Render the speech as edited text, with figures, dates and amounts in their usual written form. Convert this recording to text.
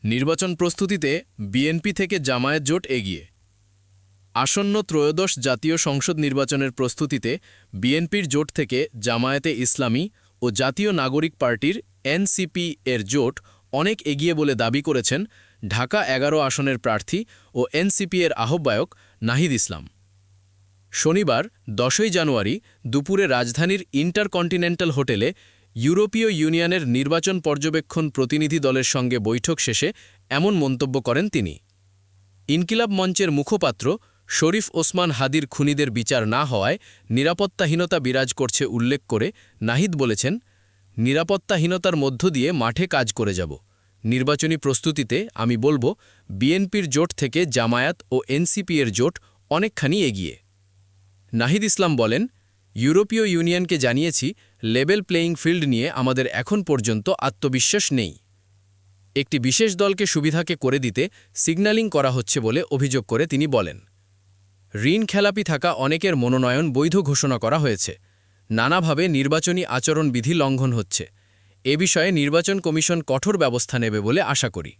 নির্বাচন প্রস্তুতিতে বিএনপি থেকে জামায়াত জোট এগিয়ে। আসন্ন ত্রয়োদশ জাতীয় সংসদ নির্বাচনের প্রস্তুতিতে বিএনপির জোট থেকে জামায়াতে ইসলামী ও জাতীয় নাগরিক পার্টির এনসিপি এর জোট অনেক এগিয়ে বলে দাবি করেছেন ঢাকা ১১ আসনের প্রার্থী ও এনসিপি এর আহ্বায়ক নাহিদ ইসলাম। শনিবার ১০ই জানুয়ারি দুপুরে রাজধানীর ইন্টারকন্টিনেন্টাল হোটেলে ইউরোপীয় ইউনিয়নের নির্বাচন পর্যবেক্ষণ প্রতিনিধি দলের সঙ্গে বৈঠক শেষে এমন মন্তব্য করেন তিনি। ইনকিলাব মঞ্চের মুখপাত্র শরীফ ওসমান হাদির খুনিদের বিচার না হওয়ায় নিরাপত্তাহীনতা বিরাজ করছে উল্লেখ করে নাহিদ বলেছেন, নিরাপত্তাহীনতার মধ্য দিয়ে মাঠে কাজ করে যাব। নির্বাচনী প্রস্তুতিতে আমি বলবো, বিএনপির জোট থেকে জামায়াত ও এনসিপি এর জোট অনেকখানি এগিয়ে। নাহিদ ইসলাম বলেন, ইউরোপীয় ইউনিয়নকে জানিয়েছি লেভেল প্লেয়িং ফিল্ড নিয়ে আমাদের এখন পর্যন্ত আত্মবিশ্বাস নেই। একটি বিশেষ দলকে সুবিধাকে করে দিতে সিগন্যালিং করা হচ্ছে বলে অভিযোগ করে তিনি বলেন, ঋণ খেলাপি থাকা অনেকের মনোনয়ন বৈধ ঘোষণা করা হয়েছে। নানাভাবে নির্বাচনী আচরণবিধি লঙ্ঘন হচ্ছে। এ বিষয়ে নির্বাচন কমিশন কঠোর ব্যবস্থা নেবে বলে আশা করি।